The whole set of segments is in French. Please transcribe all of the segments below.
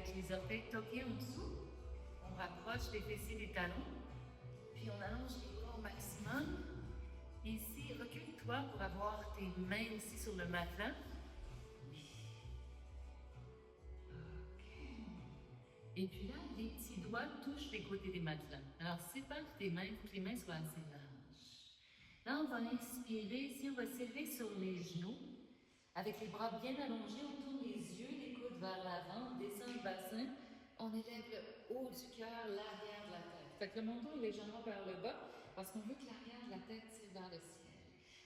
avec les orteils toqués en dessous. On rapproche les fessiers des talons. Puis on allonge les bras au maximum. Ici, recule-toi pour avoir tes mains ici sur le matelas. OK. Et puis là, les petits doigts touchent les côtés des matelas. Alors, sépare tes mains pour que les mains soient assez larges. Là, on va inspirer. Ici, on va s'élever sur les genoux. Avec les bras bien allongés, on tourne les yeux, les coudes vers l'avant, on descend le bassin. On élève le haut du cœur, l'arrière de la tête. Fait que le menton est légèrement vers le bas parce qu'on veut que l'arrière de la tête tire vers le ciel.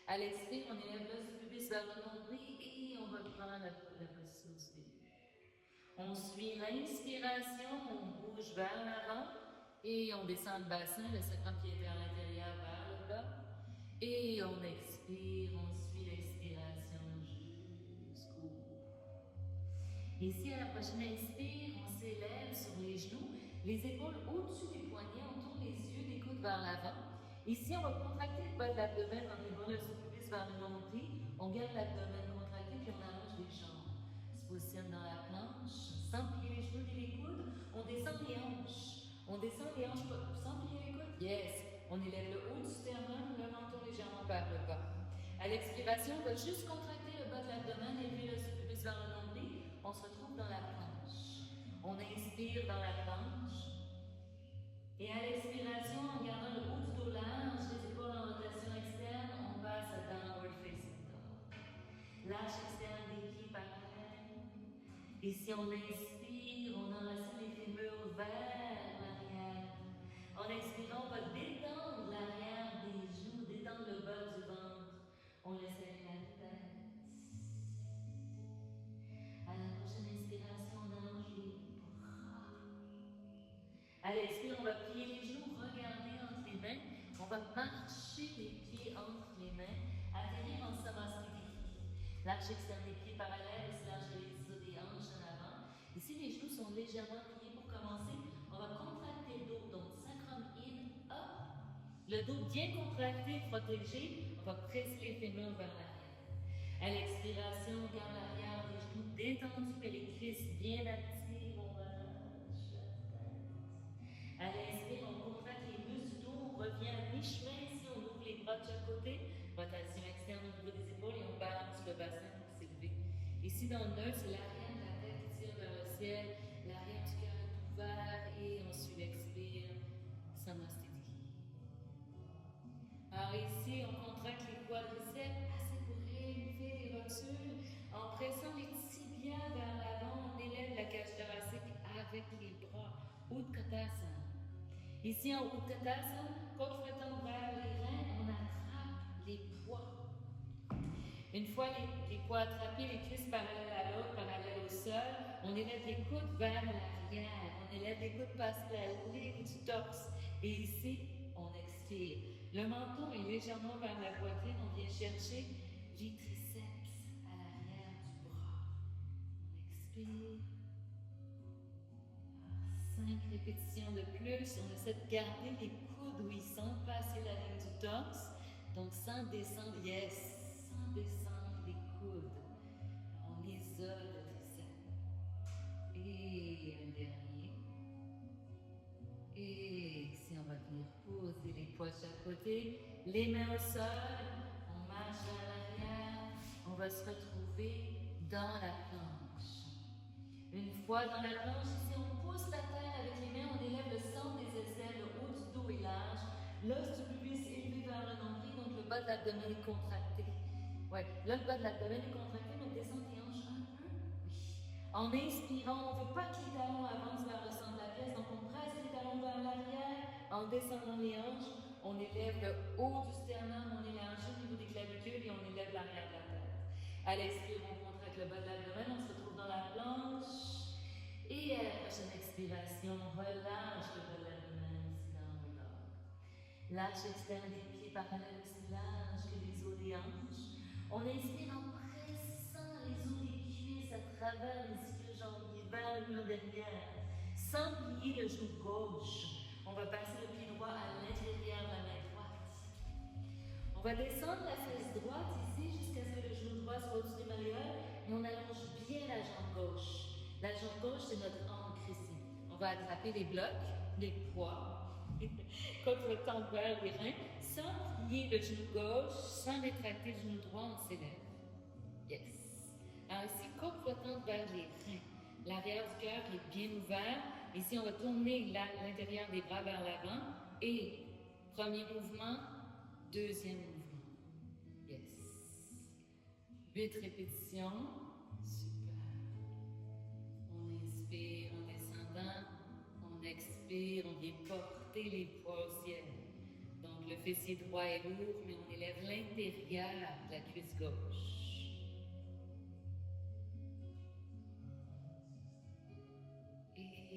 À l'expire, on élève l'os du pubis vers le nombril et on va prendre la position du début. On suit l'inspiration, on bouge vers l'avant et on descend le bassin, le sacrum qui est vers l'intérieur, vers le bas. Et on expire, on suit l'expiration jusqu'au bout. Ici, à la prochaine inspire, on s'élève sur les genoux, les épaules au-dessus du poignet, on tourne les yeux, les coudes vers l'avant. Ici, on va contracter le bas de l'abdomen en élevant le pubis vers le nombril. On garde l'abdomen contracté, puis on allonge les jambes. On se positionne dans la planche, sans plier les genoux ni les coudes. On descend les hanches. On descend les hanches sans plier les coudes. Yes! On élève le haut du sternum, le menton légèrement vers le bas. À l'expiration, on va juste contracter le bas de l'abdomen, élever le pubis vers le nombril. On se retrouve dans la planche. On inspire dans la planche. Et à l'expiration, en gardant le haut du dos large, les épaules en rotation externe, on passe à Downward Facing Dog. Lâche externe des pieds parallèles. Ici, on inspire, on enracine les fémurs vers l'arrière. En expirant, on va détendre l'arrière des genoux, détendre le bas du ventre. On laisse aller la tête. À la prochaine inspiration, on allonge les bras. À l'expire, on va plier les genoux, regarder entre les mains. On va marcher les pieds entre les mains, atterrir en Samasthiti. L'arche externe des pieds parallèle, aussi l'arche des hanches en avant. Ici, les genoux sont légèrement pliés. Pour commencer, on va contracter le dos, donc sacrum in, up. Le dos bien contracté, protégé. On va presser les fémurs vers l'arrière. À l'expiration, on garde l'arrière des genoux détendus, mais les cuisses bien actives. On relâche la tête. À l'inspire, on contracte les muscles du dos, on revient à mi-chemin. Ici, on ouvre les bras de chaque côté. Rotation externe au niveau des épaules et on balance le bassin pour s'élever. Ici, dans le neutre, c'est l'arrière de la tête qui tire vers le ciel. L'arrière du cœur est ouvert et on suit l'expire. Samasthiti. Alors ici, on contracte les quadriceps, assez pour élever les rotules. En pressant les tibias vers l'avant, on élève la cage thoracique avec les bras. Utkatasana. Ici, en Utkatasana, côte flottante vers les reins, on attrape les poids. Une fois les poids attrapés, les cuisses parallèles à l'autre, parallèles au sol, on élève les coudes vers l'arrière. On élève les coudes passer la ligne du torse. Et ici, on expire. Le menton est légèrement vers la poitrine. On vient chercher les triceps à l'arrière du bras. On expire. 5 répétitions de plus. On essaie de garder les coudes où ils sont, passer la ligne du torse. Donc sans descendre, yes, sans descendre les coudes. On isole le triceps. Et un dernier. Et ici, on va venir poser les poids de chaque côté, les mains au sol, on marche vers l'arrière, on va se retrouver dans la planche. Une fois dans la planche, ici, on pousse la terre avec les mains, on élève le centre des aisselles, le haut du dos est large, l'os du pubis élevé vers le nombril, donc le bas de l'abdomen est contracté. Ouais, là, le bas de l'abdomen est contracté, donc descend tes hanches un peu. Oui. En inspirant, on ne veut pas que les talons avancent vers le centre de la pièce, donc on presse les talons vers l'arrière. En descendant les hanches, on élève le haut du sternum, on élargit au niveau des clavicules et on élève l'arrière de la tête. À l'expire, on contracte le bas de l'abdomen, on se retrouve dans la planche. Et à la prochaine expiration, on relâche le bas de l'abdomen, aussi dans le dog. L'arche externe des pieds parallèle aussi large que les os des hanches. On inspire en pressant les os des cuisses à travers les ischio-jambiers vers le mur derrière, sans plier le genou gauche. On va passer le pied droit à l'intérieur de la main droite. On va descendre la fesse droite ici jusqu'à ce que le genou droit soit au-dessus des malléoles et on allonge bien la jambe gauche. La jambe gauche, c'est notre angle. On va attraper les blocs, les poids, contre le tendre vers les reins, sans plier le genou gauche, sans rétracter le genou droit, on s'élève. Yes. Alors ici, côte flottante vers les reins. L'arrière du cœur est bien ouvert. Ici, on va tourner l'intérieur des bras vers l'avant. Et premier mouvement, deuxième mouvement. Yes. 8 répétitions. Super. On inspire en descendant. On expire, on vient porter les poids au ciel. Donc le fessier droit est lourd, mais on élève l'intérieur de la cuisse gauche.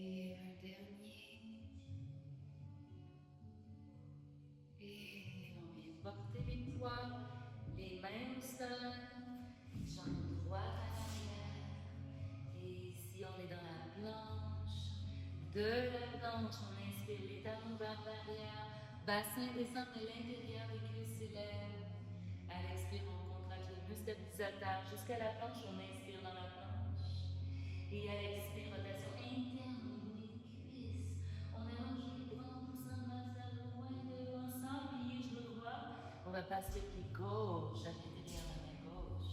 Et un dernier. Et on vient porter les poids, les mains au sol, jambes droites à l'arrière. Et ici, on est dans la planche. De la planche, on inspire les talons vers l'arrière. Bassin descend de l'intérieur des cuisses s'élève. À l'expire, on contracte le muscle stabilisateur. Jusqu'à la planche, on inspire dans la planche. Et à l'expire, rotation interne des cuisses. On allonge les bras en poussant le bas vers le loin devant sans plier genou droit. On va passer le pied gauche à l'intérieur de la main gauche.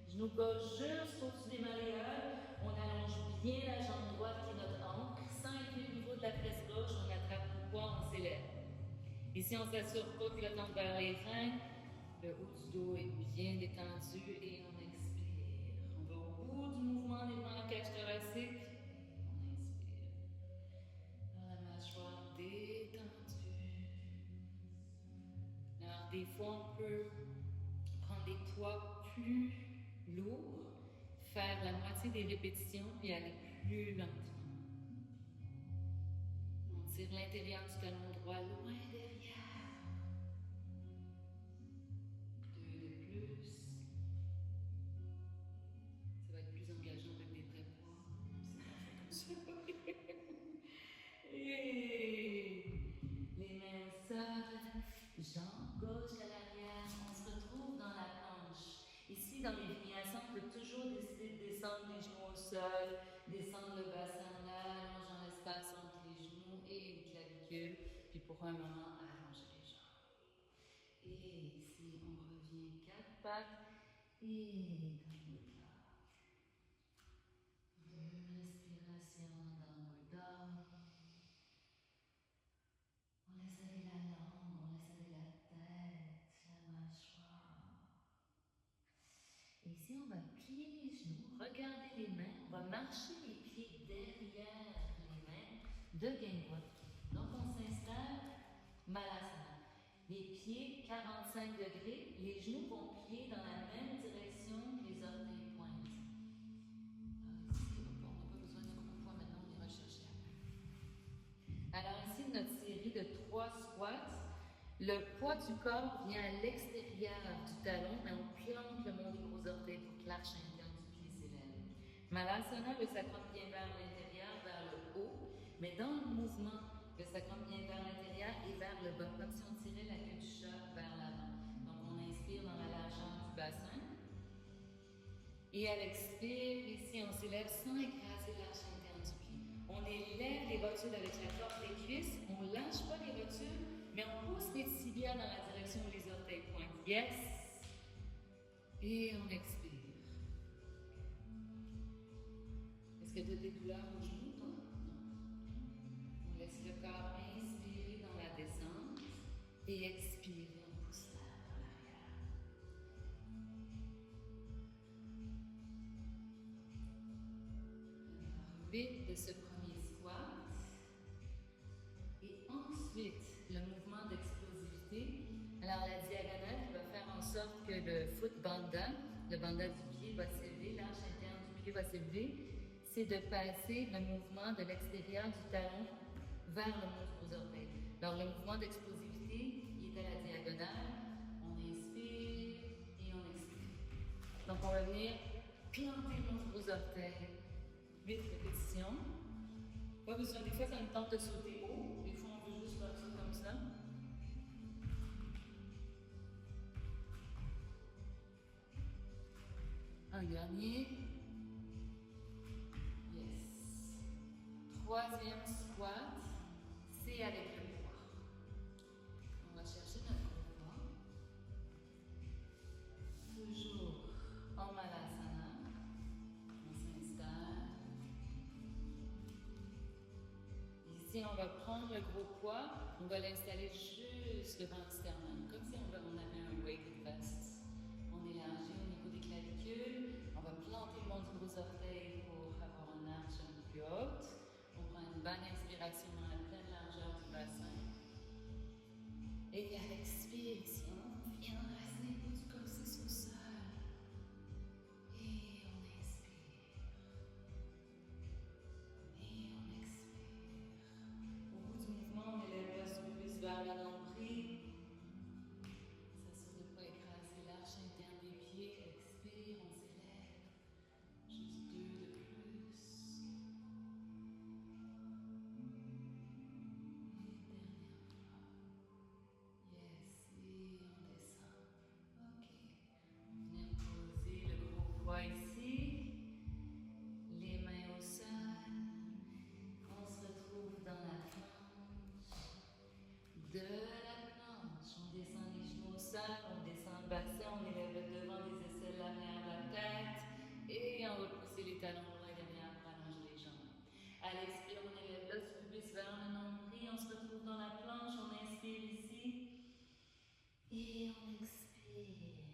Genou gauche jusqu'au-dessus des malléoles. On allonge bien la jambe droite qui est notre ancre. Sans élever le niveau de la presse gauche, on attrape le poids, on s'élève. Ici, on s'assure pas que le tente vers les reins. Le haut du dos est bien détendu et on expire. On va au bout du mouvement des mains en cage thoracique. On inspire. Dans la mâchoire détendue. Alors, des fois, on peut prendre des poids plus lourds, faire la moitié des répétitions puis aller plus lentement. On tire l'intérieur du talon droit loin derrière. 2 de plus. Ça va être plus engageant avec des vrais poids. C'est pas fait comme ça. Et les mains au sol, jambes gauche à l'arrière. On se retrouve dans la planche. Ici, dans les vinyasans, on peut toujours décider de descendre les genoux au sol, descendre le bassin là, allongeant l'espace entre les genoux et les clavicules, puis pour un moment, allonger les jambes. Et ici, on revient 4 pattes et dans le bas. 2 respirations dans le dos. On laisse aller la langue, on laisse aller la tête, la mâchoire. Et ici, on va plier les genoux, regarder les mains, on va marcher les pieds derrière les mains de gain droite. Donc, on s'installe, Malasana. Les pieds 45 degrés, les genoux vont plier dans la même direction que les orteils pointent. Ici, on n'a pas besoin de beaucoup de poids maintenant, on ira chercher après. Alors ici, notre série de 3 squats. Le poids du corps vient à l'extérieur du talon, mais on plante le long des gros orteils pour que l'arche interne du pied s'élève. Malasana, le sacrum vient vers l'intérieur, vers le haut, mais dans le mouvement, le sacrum vient vers l'intérieur et vers le bas, comme si on tirait la queue du chat vers l'avant. Donc on inspire dans la largeur du bassin. Et à l'expire, ici, on s'élève sans écraser l'arche interne du pied. On élève les rotules avec la porte des cuisses, on ne lâche pas les rotules, mais on pousse les tibias dans la direction où les orteils pointent. Yes! Et on expire. Est-ce que tu as des douleurs au genou, toi? Non. On laisse le corps inspirer dans la descente et expirer, on pousse l'air vers l'arrière. Alors, vite de ce premier squat. Et ensuite, le mouvement d'explosivité. Alors, la diagonale qui va faire en sorte que le foot bandha, le bandha du pied va s'élever, l'arche interne du pied va s'élever, c'est de passer le mouvement de l'extérieur du talon vers le muscle aux orteils. Alors, le mouvement d'explosivité, il est à la diagonale. On inspire et on expire. Donc, on va venir planter le muscle aux orteils. 8 répétitions. Pas besoin, des fois, ça me tente de sauter haut. Des fois, on peut juste faire ça comme ça. Un dernier. Yes. troisième squat, c'est avec le poids. On va chercher notre poids. Toujours en Malasana. On s'installe. Ici, on va prendre le gros poids. On va l'installer juste devant le sternum, comme si on avait un weighted vest. On élargit au niveau des clavicules. On va planter le long du gros orteil pour avoir une arche un peu plus haute. On prend une bonne inspiration dans la pleine largeur du bassin. Et à l'expiration, on vient raciner le bout du coccyx au sol. Et on inspire. Et on expire. Au bout du mouvement, on élève le pubis vers le nombril. S'assure de ne pas écraser l'arche interne des pieds. Expire, on s'élève. Juste 2 de plus. Yes, et on descend. Ok. Venir poser le gros poids ici. Les mains au sol. On se retrouve dans la planche. De la planche, on descend les genoux au sol, on descend le bassin, on élève le devant des aisselles, l'arrière de la tête. Et on va pousser les talons loin derrière pour allonger les jambes. À l'expire, on élève l'os pubis vers le nombril. On se retrouve dans la planche, on inspire ici. Et on expire.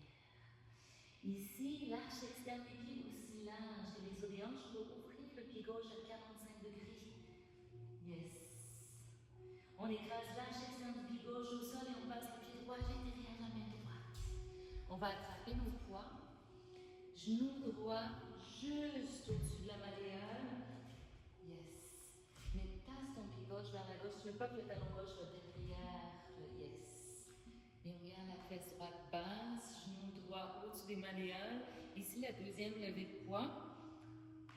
Ici, l'arche externe des pieds aussi large que les os des hanches pour ouvrir le pied gauche à 45 degrés. Yes. On écrase l'arche externe du pied gauche au sol et on passe le pied droit à l'intérieur de la main droite. On va attraper nos poids. Genou droit juste au-dessus de la malléole. Yes. Mais tasse ton pied gauche vers la gauche. Tu ne veux pas que le talon gauche soit derrière le yes. Et on regarde la fesse droite basse, genou droit au-dessus des malléoles. Ici, la deuxième levée de poids.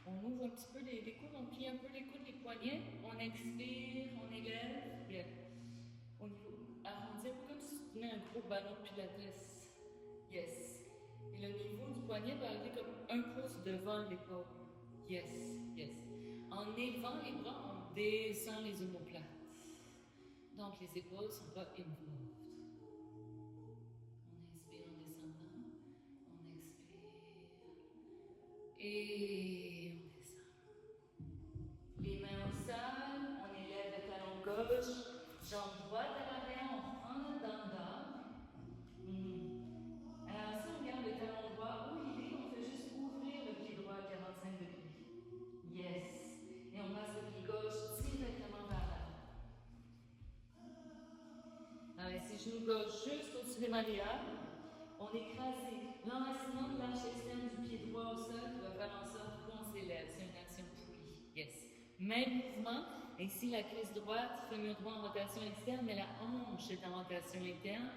On ouvre un petit peu les coudes, on plie un peu les coudes, les poignets. On expire, on élève. Bien. Au niveau arrondi, un peu comme si tu tenais un gros ballon de pilates. Yes. Et le niveau du poignet va arriver comme un pouce devant l'épaule. Yes, yes. En élevant les bras, on descend les omoplates. Donc les épaules sont pas involved. On inspire en descendant. On expire. Et on descend. Les mains au sol, on élève le talon gauche, jambe droite à l'arrière, on prend le danda. Alors si on regarde le talon droit où il est, on fait juste ouvrir le pied droit à 45 degrés. Yes. Et on passe le pied gauche directement vers l'avant. Alors ici, genou gauche juste au-dessus des malléoles. On écrase l'enracinement de l'arche externe du pied droit au sol qui va faire en sorte qu'on s'élève. C'est une action poulie. Yes. Même mouvement. Ici, la cuisse droite, fémur droit en rotation externe, mais la hanche est en rotation interne.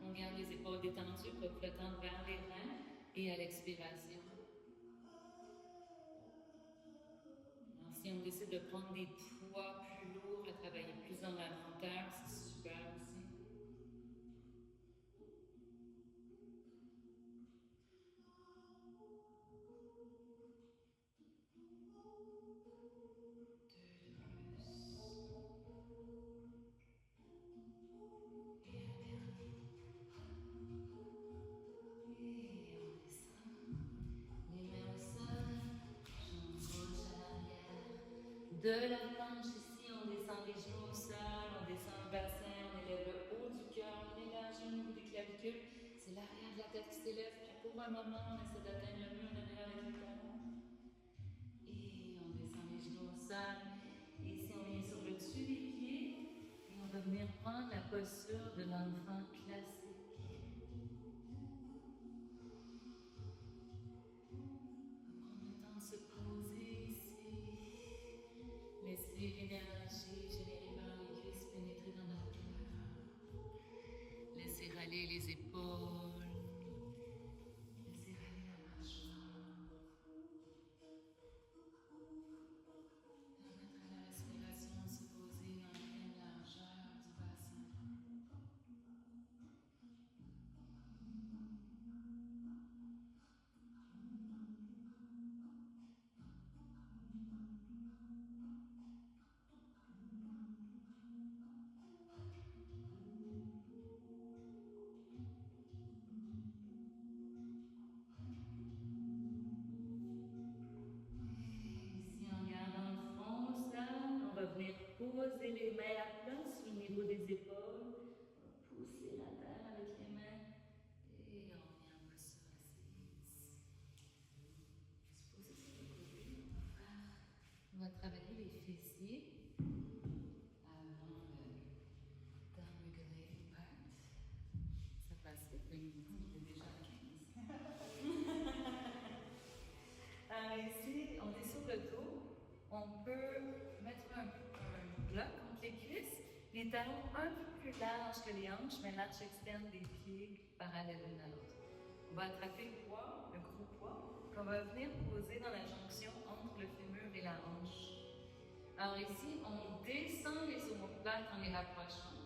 On garde les épaules détendues pour flottant vers les reins et à l'expiration. Alors, si on décide de prendre des poids plus lourds, à travailler plus dans la lenteur, c'est super aussi. De la planche ici, on descend les genoux au sol, on descend le bassin, on élève le haut du cœur, on élargit au niveau des clavicules. C'est l'arrière de la tête qui s'élève, puis pour un moment, on essaie d'atteindre le mur derrière avec le talon. Et on descend les genoux au sol. Et ici, on vient sur le dessus des pieds. Et on va venir prendre la posture de l'enfant classique. Se poser ici, laisser l'énergie générée par les cuisses pénétrer dans notre cœur, laisser aller les épaules, laisser aller la mâchoire, permettre à la respiration de se poser dans la pleine largeur du bassin. poser les mains à plat sur le niveau des épaules. On va pousser la terre avec les mains. Et on vient en posture assise. On se pose sur le côté. On va travailler les fessiers avant le down-regulating part. Ça passe vite, le midi, il est déjà 15. Ici, on est sur le dos. On peut mettre un bloc entre les cuisses, les talons un peu plus larges que les hanches, mais l'arche externe des pieds parallèle l'une à l'autre. On va attraper le poids, le gros poids, qu'on va venir poser dans la jonction entre le fémur et la hanche. Alors ici, on descend les omoplates en les rapprochant.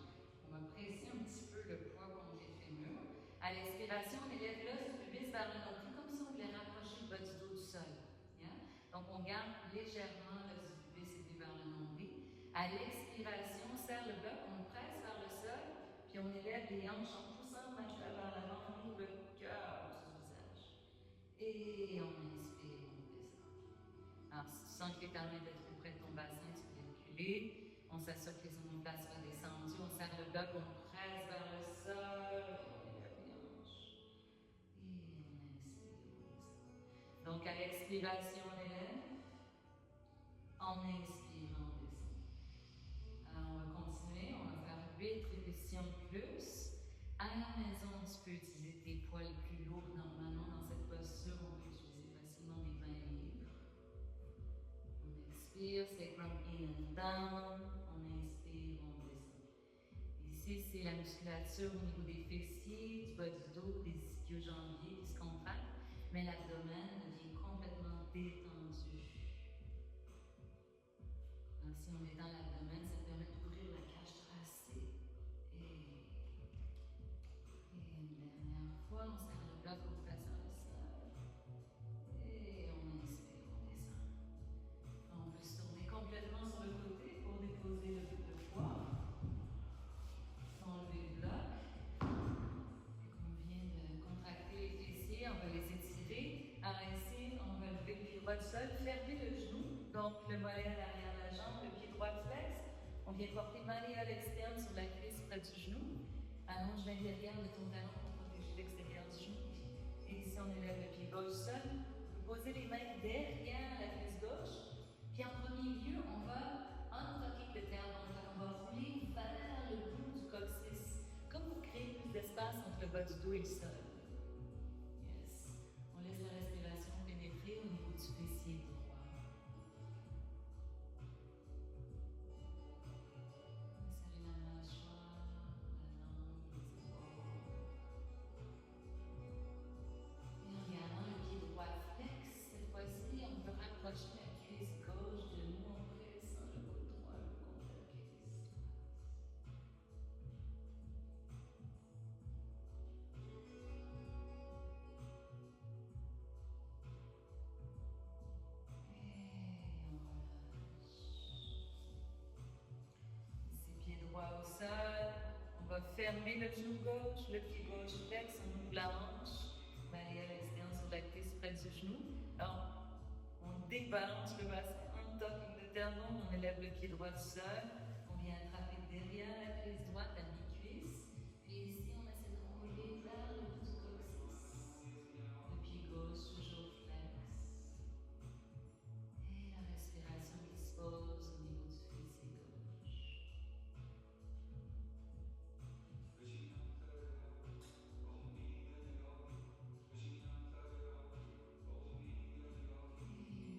On va presser un petit peu le poids contre les fémurs. À l'expiration, on élève l'os du pubis vers le nombril, comme si on voulait rapprocher le bas du dos du sol. Yeah? Donc, on garde légèrement l'os du pubis élevé vers le nombril. À l'expiration, on serre le bloc, on presse vers le sol, puis on élève les hanches en poussant le matelas vers l'avant, on ouvre le cœur du visage. Et on inspire, on descend. Alors, si tu sens que tu es quand même d'être près de ton bassin, tu peux reculer. On s'assure que les omoplates soient descendues, on serre le bloc, on presse vers le sol, on élève les hanches. Et on inspire, on descend. Donc, à l'expiration, on élève. En inspirant, on descend. Alors, on va continuer, on va faire 8 répétitions de plus. À la maison, tu peux utiliser tes poids les plus lourds. Normalement, dans cette posture, on peut utiliser facilement des mains libres. On expire, sacrum in and down. On inspire, on descend. Ici, c'est la musculature au niveau des fessiers, du bas du dos, des ischio-jambiers qui se contractent, mais l'abdomen devient complètement détendu. Donc, si on est dans l'abdomen, ça permet d'ouvrir la cage thoracique. Et une dernière fois, on serre le bloc, on passe sur le sol. Et on inspire, on descend. On peut se tourner complètement sur le côté pour déposer le poids. Enlever le bloc. Et qu'on vient de contracter les fessiers, on va les étirer. Alors ici, on va lever le pied droit du sol, fermer le genou. Donc, le mollet à l'arrière de la jambe, le pied droit flex. On vient porter malléole externe sur la cuisse près du genou. Allonge la derrière de ton talon pour protéger l'extérieur du genou. Et ici, on élève le pied gauche du sol. Vous posez les mains derrière la cuisse gauche. Puis en premier lieu, on va untucker le terre. On va rouler vers le bout du coccyx, comme pour créer plus d'espace entre le bas du dos et le sol. Yes. On laisse la respiration pénétrer au niveau du fessier droit. On peut rapprocher la cuisse gauche de nous en pressant le coude droit contre la cuisse droite. Et on relâche. Ici, pied droit au sol. On va fermer le genou gauche, le pied gauche flex, on ouvre la hanche. Malléole externe sur la cuisse près du genou. Alors, on débalance le bassin, on toque le tendon, on élève le pied droit du sol, on vient attraper derrière la cuisse droite, la mi-cuisse, puis ici on essaie de rouler vers le bout du coccyx, le pied gauche toujours flex, et la respiration qui se pose au niveau du fessier gauche.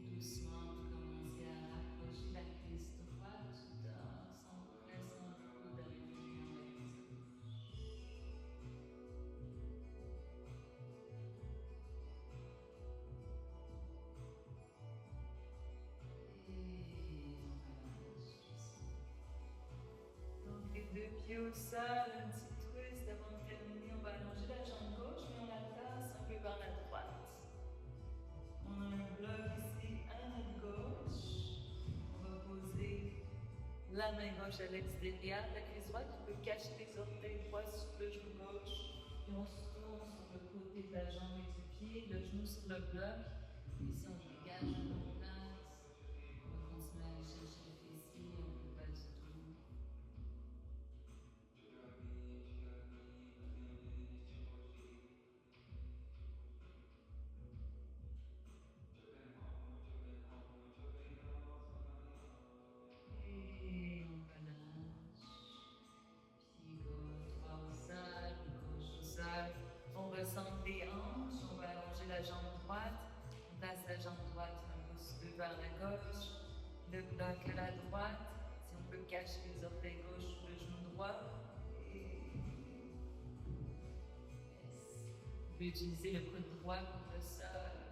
Doucement, vous commencez à rapprocher la cuisse droite du torse en pressant le coude avec la cuisse gauche. Et on relâche doucement. Donc les deux pieds au sol, un petit twist avant de terminer. On va allonger la jambe gauche, mais on la tasse un peu vers la droite. On a un bloc ici à notre gauche. On va poser la main gauche à l'extérieur, la cuisse droite. On peut cacher les orteils droits sur le genou gauche. Puis on se tourne sur le côté de la jambe et du pied, le genou sur le bloc. Ici, on dégage l'omoplate. On va continuer à aller chercher le fessier, on peut pas du tout. la jambe droite. On passe la jambe droite un peu vers la gauche. Le bloc à la droite. Si on peut cacher les orteils gauche sur le genou droit. Yes. On peut utiliser le coude droit contre le sol.